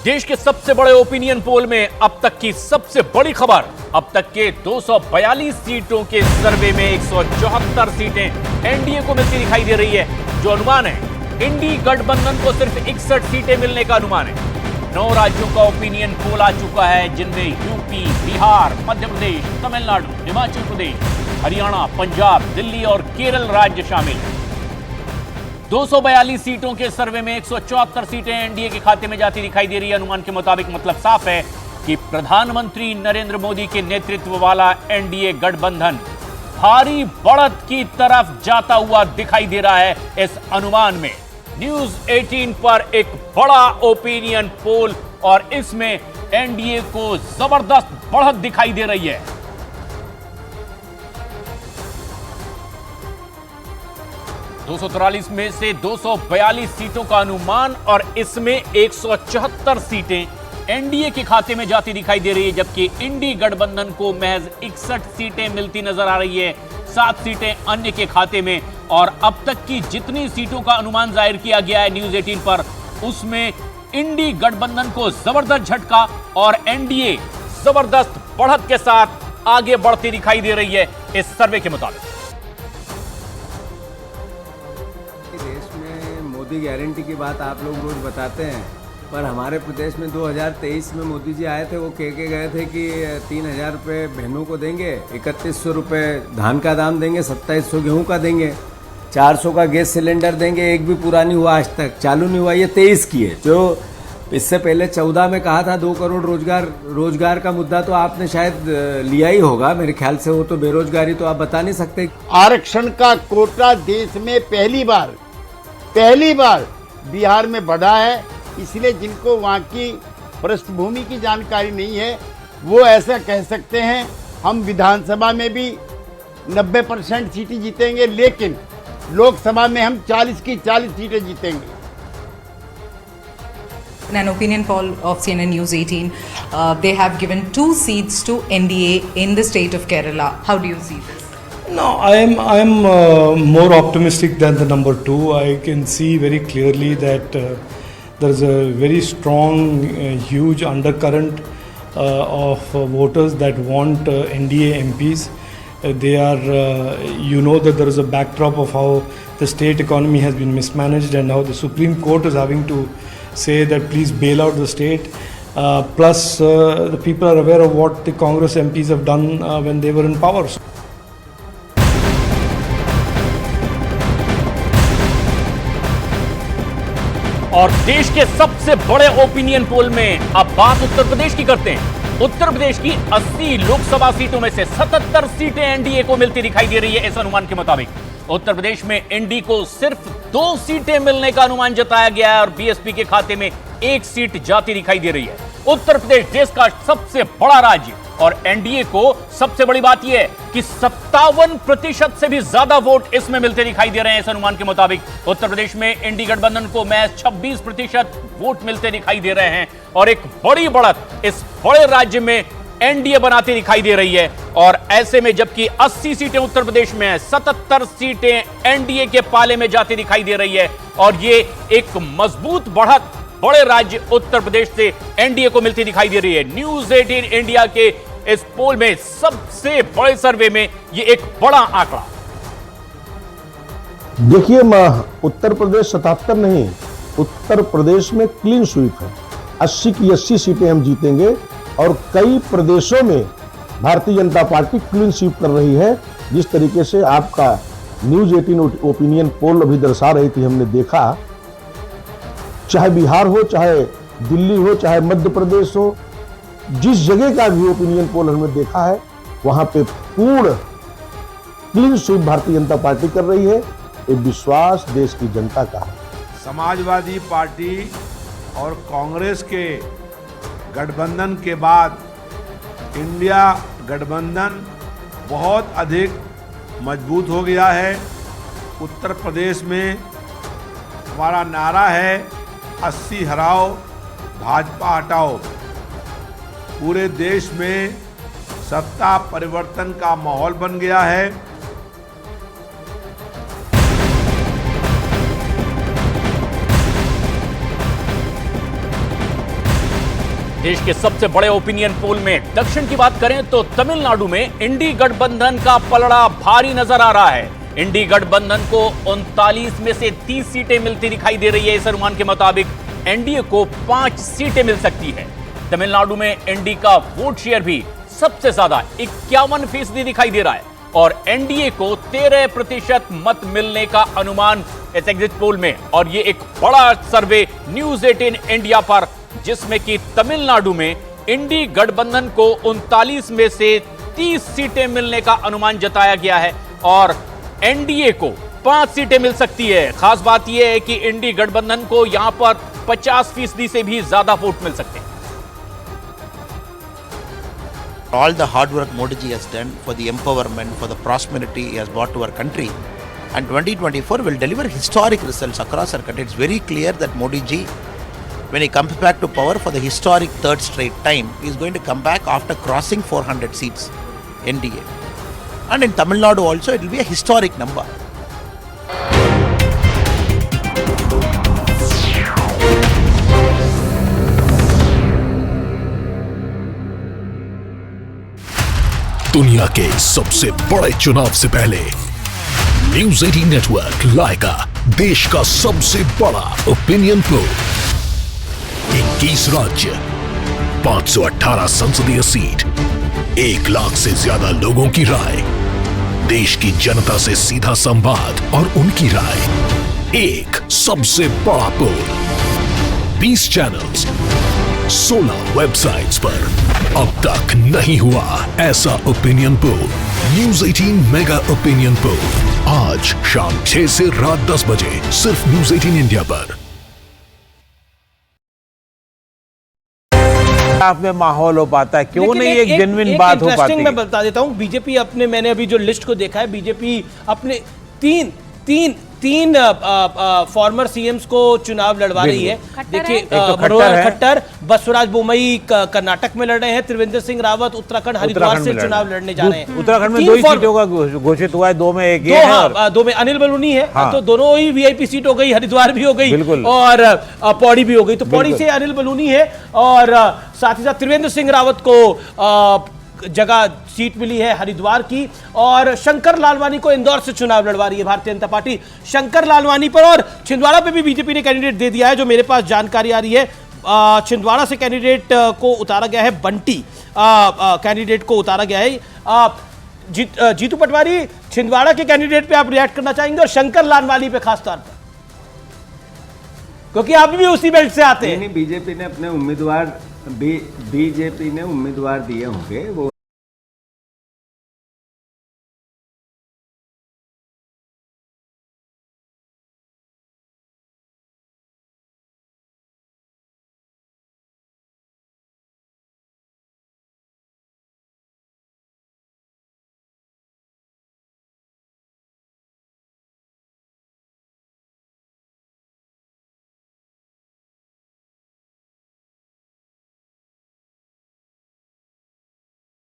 देश के सबसे बड़े ओपिनियन पोल में अब तक की सबसे बड़ी खबर। अब तक के 242 सीटों के सर्वे में 174 सीटें एनडीए को मिलती दिखाई दे रही है। जो अनुमान है, इंडी गठबंधन को सिर्फ 61 सीटें मिलने का अनुमान है। 9 राज्यों का ओपिनियन पोल आ चुका है, जिनमें यूपी, बिहार, मध्य प्रदेश, तमिलनाडु, हिमाचल प्रदेश, हरियाणा, पंजाब, दिल्ली और केरल राज्य शामिल हैं। 242 सीटों के सर्वे में 174 सीटें एनडीए के खाते में जाती दिखाई दे रही है। अनुमान के मुताबिक मतलब साफ है कि प्रधानमंत्री नरेंद्र मोदी के नेतृत्व वाला एनडीए गठबंधन भारी बढ़त की तरफ जाता हुआ दिखाई दे रहा है। इस अनुमान में न्यूज 18 पर एक बड़ा ओपिनियन पोल और इसमें एनडीए को जबरदस्त बढ़त दिखाई दे रही है। 243 में से 242 सीटों का अनुमान और इसमें 174 सीटें एनडीए के खाते में जाती दिखाई दे रही है, जबकि इंडी गठबंधन को महज 61 सीटें मिलती नजर आ रही है, 7 सीटें अन्य के खाते में। और अब तक की जितनी सीटों का अनुमान जाहिर किया गया है न्यूज 18 पर, उसमें इंडी गठबंधन को जबरदस्त झटका और एनडीए जबरदस्त बढ़त के साथ आगे बढ़ती दिखाई दे रही है इस सर्वे के मुताबिक। मोदी गारंटी की बात आप लोग रोज बताते हैं, पर हमारे प्रदेश में 2023 में मोदी जी आए थे, वो कह के गए थे कि 3000 रुपये बहनों को देंगे, 3100 रुपये धान का दाम देंगे, 2700 गेहूं का देंगे, 400 का गैस सिलेंडर देंगे। एक भी पूरा नहीं हुआ, आज तक चालू नहीं हुआ। ये 23 की है। जो इससे पहले 14 में कहा था 2 करोड़ रोजगार का मुद्दा तो आपने शायद लिया ही होगा मेरे ख्याल से। वो तो बेरोजगारी तो आप बता नहीं सकते। आरक्षण का कोटा देश में पहली बार बिहार में बढ़ा है, इसलिए जिनको वहाँ की पृष्ठभूमि की जानकारी नहीं है वो ऐसा कह सकते हैं हम विधानसभा में भी 90% सीटें जीतेंगे, लेकिन लोकसभा में हम 40 की 40 सीटें जीतेंगे। In an opinion poll of CNN News 18, they have given 2 seats to NDA in the state of Kerala. How do you see this? No, I am more optimistic than the number 2. I can see very clearly that there is a very strong, huge undercurrent of voters that want NDA MPs. They are, you know, that there is a backdrop of how the state economy has been mismanaged and how the Supreme Court is having to say that please bail out the state. Plus, the people are aware of what the Congress MPs have done when they were in power. और देश के सबसे बड़े opinion poll में अब बात उत्तर प्रदेश की करते हैं। उत्तर प्रदेश की 80 लोकसभा सीटों में से 77 सीटें एनडीए को मिलती दिखाई दे रही है। इस अनुमान के मुताबिक उत्तर प्रदेश में एनडीए को सिर्फ 2 सीटें मिलने का अनुमान जताया गया है और बीएसपी के खाते में 1 सीट जाती दिखाई दे रही है। उत्तर प्रदेश देश का सबसे बड़ा राज्य और एनडीए को सबसे बड़ी बात यह है कि 57% से भी ज्यादा वोट इसमें मिलते दिखाई दे रहे हैं। इस अनुमान के मुताबिक उत्तर प्रदेश में इंडी गठबंधन को महज 26% वोट मिलते दिखाई दे रहे हैं और एक बड़ी बढ़त इस बड़े राज्य में एनडीए बनाती दिखाई दे रही है। और ऐसे में जबकि 80 सीटें उत्तर प्रदेश में है, 77 सीटें एनडीए के पाले में जाती दिखाई दे रही है और ये एक मजबूत बढ़त बड़े राज्य उत्तर प्रदेश से एनडीए को मिलती दिखाई दे रही है। न्यूज 18 इंडिया के इस पोल में सबसे बड़े सर्वे में ये एक बड़ा आंकड़ा। देखिए, उत्तर प्रदेश 77 नहीं, उत्तर प्रदेश में क्लीन स्वीप है। 80 की 80 सीटें हम जीतेंगे और कई प्रदेशों में Bharatiya Janata party clean sweep कर रही है। जिस तरीके से आपका न्यूज 18 ओपिनियन पोल अभी दर्शा रही थी, हमने देखा, चाहे बिहार हो, चाहे दिल्ली हो, चाहे मध्य प्रदेश हो, जिस जगह का भी ओपिनियन पोल हमने देखा है वहां पे पूर्ण clean sweep Bharatiya Janata party कर रही है। ये विश्वास देश की जनता का है। समाजवादी पार्टी और कांग्रेस के गठबंधन के बाद इंडिया गठबंधन बहुत अधिक मजबूत हो गया है। उत्तर प्रदेश में हमारा नारा है 80 हराओ, भाजपा हटाओ। पूरे देश में सत्ता परिवर्तन का माहौल बन गया है। देश के सबसे बड़े ओपिनियन पोल में दक्षिण की बात करें तो तमिलनाडु में इंडी गठबंधन का पलड़ा भारी नजर आ रहा है। इंडी गठबंधन को 39 में से 30 सीटें मिलती दिखाई दे रही है। इस अनुमान के मुताबिक एनडीए को 5 सीटें मिल सकती है। तमिलनाडु में एनडी का वोट शेयर भी सबसे ज्यादा 51% दिखाई दे रहा है और एनडीए को 13% मत मिलने का अनुमान इस एग्जिट पोल में। और ये एक बड़ा सर्वे न्यूज 18 इंडिया पर, जिसमें कि तमिलनाडु में इंडी गठबंधन को 39 में से 30 सीटें मिलने का अनुमान जताया गया है और एनडीए को 5 सीटें मिल सकती है। खास बात यह है कि इंडी गठबंधन को यहां पर 50% से भी ज्यादा वोट मिल सकते हैं। All the hard work Modi ji has done for the empowerment, for the prosperity he has brought to our country, and 2024 will deliver historic results across our country. It's very clear that Modi ji, when he comes back to power for the historic third straight time, he is going to come back after crossing 400 seats, NDA. And in Tamil Nadu also, it will be a historic number. दुनिया के सबसे बड़े चुनाव से पहले news 18 network लाएगा देश का सबसे बड़ा ओपिनियन पोल। 21 राज्य, 518 संसदीय सीट, 1 लाख से ज्यादा लोगों की राय, देश की जनता से सीधा संवाद और उनकी राय। एक सबसे बड़ा पोल, 20 चैनल्स, 16 वेबसाइट्स पर अब तक नहीं हुआ ऐसा opinion poll. News 18 mega opinion poll, आज शाम 6 से रात 10 बजे सिर्फ न्यूज 18 इंडिया पर। आप में माहौल हो पाता है, क्यों नहीं एक जेन्युइन बात हो पाती है? मैं बता देता हूं, बीजेपी अपने, मैंने अभी जो लिस्ट को देखा है, बीजेपी अपने तीन फॉर्मर सीएम्स को चुनाव लड़वा रही है। देखिए, मनोहर खट्टर बसवराज बोमई कर्नाटक में लड़ रहे हैं, त्रिवेंद्र सिंह रावत उत्तराखंड हरिद्वार से चुनाव लड़ने जा रहे हैं। उत्तराखंड में 2 ही सीटों का घोषित हुआ है, 2 में एक ये है, 2 में अनिल बलूनी है। तो दोनों ही वीआईपी सीट हो गई, हरिद्वार भी हो गई और पौड़ी भी हो गई। तो पौड़ी से अनिल बलूनी है और साथ ही साथ त्रिवेंद्र सिंह रावत को जगह सीट मिली है हरिद्वार की। और शंकर लालवानी को इंदौर से चुनाव लड़वा रही है भारतीय जनता पार्टी। शंकर लालवानी पर और छिंदवाड़ा पे भी बीजेपी ने कैंडिडेट दे दिया है, जो मेरे पास जानकारी आ रही है। छिंदवाड़ा से कैंडिडेट को उतारा गया है, बंटी कैंडिडेट को उतारा गया है। जीतू पटवारी, छिंदवाड़ा के कैंडिडेट पे आप रिएक्ट करना चाहेंगे और शंकर लालवानी पे खास तौर पर, क्योंकि आप भी उसी बेल्ट से आते हैं। बीजेपी ने अपने उम्मीदवार बीजेपी ने उम्मीदवार दिए होंगे वो